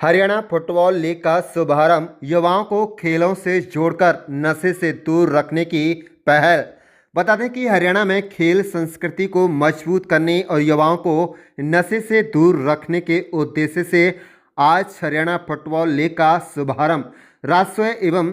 Haryana football league का शुभारंभ युवाओं को खेलों से जोड़कर नशे से दूर रखने की पहल। बता दें कि हरियाणा में खेल संस्कृति को मजबूत करने और युवाओं को नशे से दूर रखने के उद्देश्य से आज हरियाणा फुटबॉल लीग का शुभारंभ राष्ट्रीय एवं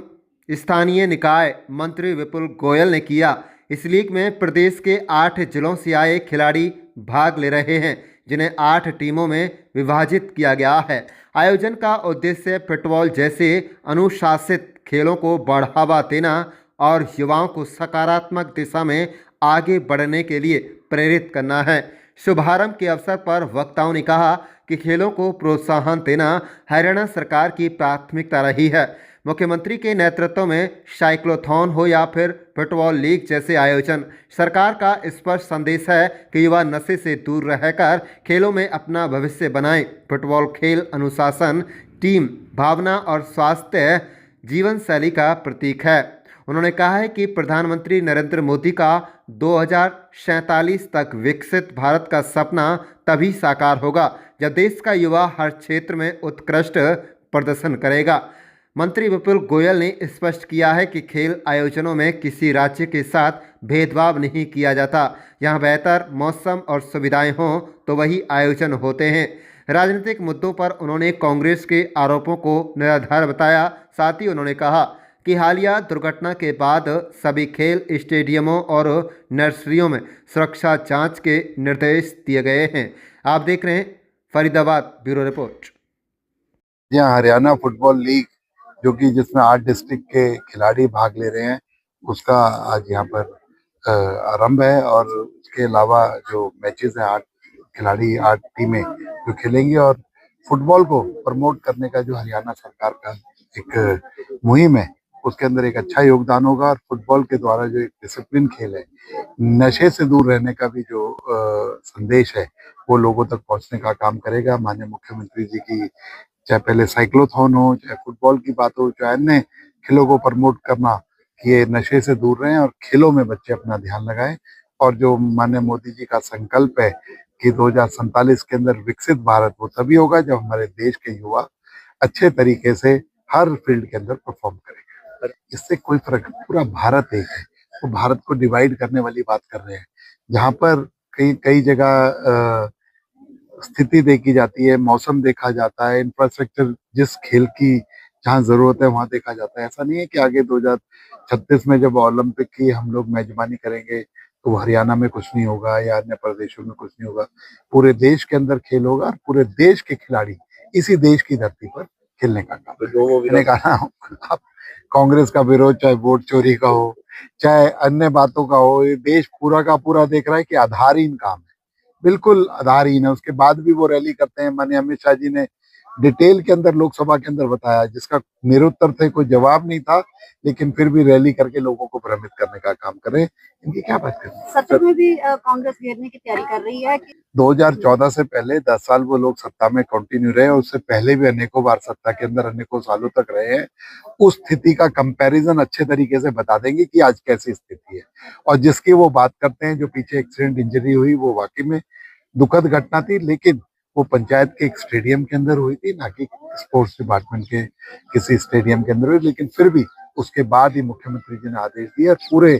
स्थानीय निकाय मंत्री विपुल गोयल ने किया। इस लीग में प्रदेश के 8 जिलों से आए खिलाड़ी भाग ले रहे हैं, जिन्हें 8 टीमों में विभाजित किया गया है। आयोजन का उद्देश्य फुटबॉल जैसे अनुशासित खेलों को बढ़ावा देना और युवाओं को सकारात्मक दिशा में आगे बढ़ने के लिए प्रेरित करना है। शुभारंभ के अवसर पर वक्ताओं ने कहा कि खेलों को प्रोत्साहन देना हरियाणा सरकार की प्राथमिकता रही है। मुख्यमंत्री के नेतृत्व में साइक्लोथॉन हो या फिर फुटबॉल लीग जैसे आयोजन, सरकार का स्पष्ट संदेश है कि युवा नशे से दूर रहकर खेलों में अपना भविष्य बनाएं। फुटबॉल खेल अनुशासन, टीम भावना और स्वास्थ्य जीवन शैली का प्रतीक है। उन्होंने कहा है कि प्रधानमंत्री नरेंद्र मोदी का 2047 तक विकसित भारत का सपना तभी साकार होगा जब देश का युवा हर क्षेत्र में उत्कृष्ट प्रदर्शन करेगा। मंत्री विपुल गोयल ने स्पष्ट किया है कि खेल आयोजनों में किसी राज्य के साथ भेदभाव नहीं किया जाता। यहाँ बेहतर मौसम और सुविधाएं हों तो वही आयोजन होते हैं। राजनीतिक मुद्दों पर उन्होंने कांग्रेस के आरोपों को निराधार बताया। साथ ही उन्होंने कहा कि हालिया दुर्घटना के बाद सभी खेल स्टेडियमों और नर्सरियों में सुरक्षा जांच के निर्देश दिए गए हैं। आप देख रहे हैं फरीदाबाद ब्यूरो रिपोर्ट। यहाँ हरियाणा फुटबॉल लीग जो कि जिसमें 8 डिस्ट्रिक्ट के खिलाड़ी भाग ले रहे हैं, उसका आज यहाँ पर आरंभ है। और उसके अलावा जो मैचेस हैं, 8 खिलाड़ी 8 टीमें जो खेलेंगी और फुटबॉल को प्रमोट करने का जो हरियाणा सरकार का एक मुहिम है, उसके अंदर एक अच्छा योगदान होगा। और फुटबॉल के द्वारा जो एक डिसिप्लिन खेल है, नशे से दूर रहने का भी जो संदेश है, वो लोगों तक पहुंचने का काम करेगा। माननीय मुख्यमंत्री जी की चाहे पहले साइक्लोथॉन हो, चाहे फुटबॉल की बात हो, चाहे अन्य खेलों को प्रमोट करना कि ये नशे से दूर रहें और खेलों में बच्चे अपना ध्यान लगाएं। और जो माननीय मोदी जी का संकल्प है कि 2047 के अंदर विकसित भारत, वो तभी होगा जब हमारे देश के युवा अच्छे तरीके से हर फील्ड के अंदर परफॉर्म करेंगे। इससे कोई फर्क, पूरा भारत एक है, तो भारत को डिवाइड करने वाली बात कर रहे हैं। जहाँ पर कई कई जगह स्थिति देखी जाती है, मौसम देखा जाता है, इंफ्रास्ट्रक्चर जिस खेल की जहाँ जरूरत है वहां देखा जाता है। ऐसा नहीं है कि आगे 2036 में जब ओलंपिक की हम लोग मेजबानी करेंगे तो हरियाणा में कुछ नहीं होगा या अन्य प्रदेशों में कुछ नहीं होगा। पूरे देश के अंदर खेल होगा और पूरे देश के खिलाड़ी इसी देश की धरती पर खेलने का काम मैंने कहा। आप कांग्रेस का विरोध, चाहे वोट चोरी का हो, चाहे अन्य बातों का हो, ये देश पूरा का पूरा देख रहा है कि आधारहीन काम है, बिल्कुल आधारहीन है। उसके बाद भी वो रैली करते हैं। माननीय अमित शाह जी ने डिटेल के अंदर लोकसभा के अंदर बताया, जिसका निरुत्तर थे, कोई जवाब नहीं था, लेकिन फिर भी रैली करके लोगों को भ्रमित करने का काम करें। इनकी क्या बात करें। सत्र में भी कांग्रेस घेरने की तैयारी कर रही है कि 2014 से पहले 10 साल वो लोग सत्ता में कंटिन्यू रहे, और उससे पहले भी अनेकों बार सत्ता के अंदर अनेकों सालों तक रहे हैं। उस स्थिति का कंपैरिजन अच्छे तरीके से बता देंगे कि आज कैसी स्थिति है। और जिसकी वो बात करते हैं, जो पीछे एक्सीडेंट इंजरी हुई, वो वाकई में दुखद घटना थी, लेकिन वो पंचायत के एक स्टेडियम के अंदर हुई थी, ना कि स्पोर्ट्स डिपार्टमेंट के किसी स्टेडियम के अंदर हुई। लेकिन फिर भी उसके बाद ही मुख्यमंत्री जी ने आदेश दिया, पूरे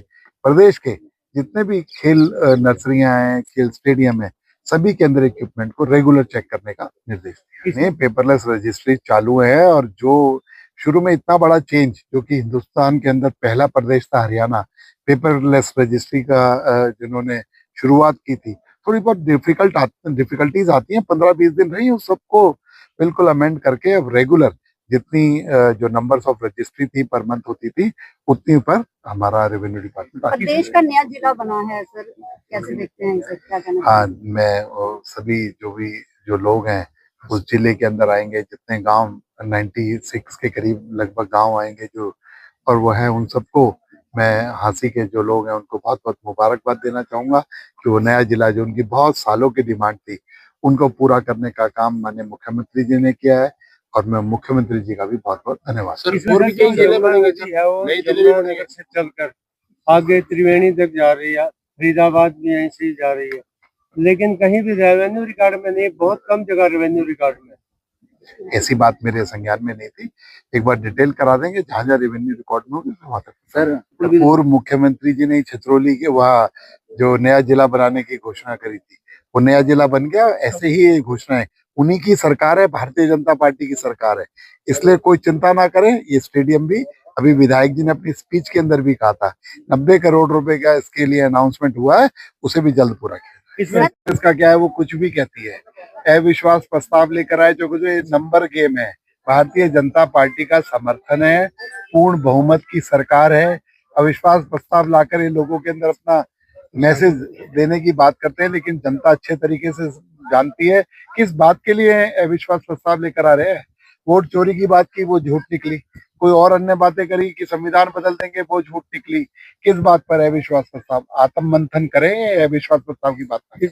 प्रदेश के जितने भी खेल नर्सरियां हैं, खेल स्टेडियम है, सभी के अंदर इक्विपमेंट को रेगुलर चेक करने का निर्देश दिया। पेपरलेस रजिस्ट्री चालू है। और जो शुरू में इतना बड़ा चेंज, जो कि हिंदुस्तान के अंदर पहला प्रदेश था हरियाणा पेपरलेस रजिस्ट्री का, जिन्होंने शुरुआत की थी, थोड़ी बहुत डिफिकल्टीज आती हैं, 15-20 दिन रही, उस सबको बिल्कुल अमेंड करके अब रेगुलर जितनी जो नंबर्स ऑफ रजिस्ट्री थी पर मंथ होती थी, उतनी पर हमारा रेवेन्यू डिपार्टमेंट देश का नया जिला बना है। सर कैसे देखते हैं इसे, क्या कहना? हाँ, मैं सभी जो लोग हैं उस जिले के अंदर आएंगे, जितने गांव 96 के करीब लगभग गांव आएंगे जो, और वो है, उन सबको मैं हांसी के जो लोग हैं उनको बहुत बहुत मुबारकबाद देना चाहूंगा कि वो नया जिला जो उनकी बहुत सालों की डिमांड थी, उनको पूरा करने का काम माननीय मुख्यमंत्री जी ने किया है। और मैं मुख्यमंत्री जी का भी बहुत बहुत धन्यवाद। और भी कई जिले बनेंगे से चलकर आगे त्रिवेणी तक जा रही है, फरीदाबाद भी यहीं से जा रही है, लेकिन कहीं भी रेवेन्यू रिकॉर्ड में नहीं, बहुत कम जगह रेवेन्यू रिकॉर्ड में। ऐसी बात मेरे संज्ञान में नहीं थी। एक बार डिटेल करा देंगे, जहां जहां रेवेन्यू रिकॉर्ड में होगी वहां तक। सर पूर्व मुख्यमंत्री जी ने छितरौली के वहाँ जो नया जिला बनाने की घोषणा करी थी, वो नया जिला बन गया। ऐसे ही ये घोषणाएं, उन्हीं की सरकार है, भारतीय जनता पार्टी की सरकार है, इसलिए कोई चिंता ना करें। ये स्टेडियम भी अभी विधायक जी ने अपनी स्पीच के अंदर भी कहा था 90 करोड़ रुपए का इसके लिए अनाउंसमेंट हुआ है, उसे भी जल्द पूरा किया। इसका क्या है, वो कुछ भी कहती है, अविश्वास प्रस्ताव लेकर आए, जो नंबर गेम है। भारतीय जनता पार्टी का समर्थन है, पूर्ण बहुमत की सरकार है। अविश्वास प्रस्ताव लाकर ये लोगों के अंदर अपना मैसेज देने की बात करते हैं, लेकिन जनता अच्छे तरीके से जानती है किस बात के लिए अविश्वास प्रस्ताव लेकर आ रहे हैं। वोट चोरी की बात की, वो झूठ निकली। कोई और अन्य बातें करी कि संविधान बदल देंगे, वो झूठ निकली। किस बात पर अविश्वास प्रस्ताव? आत्म मंथन करें, अविश्वास प्रस्ताव की बात करें।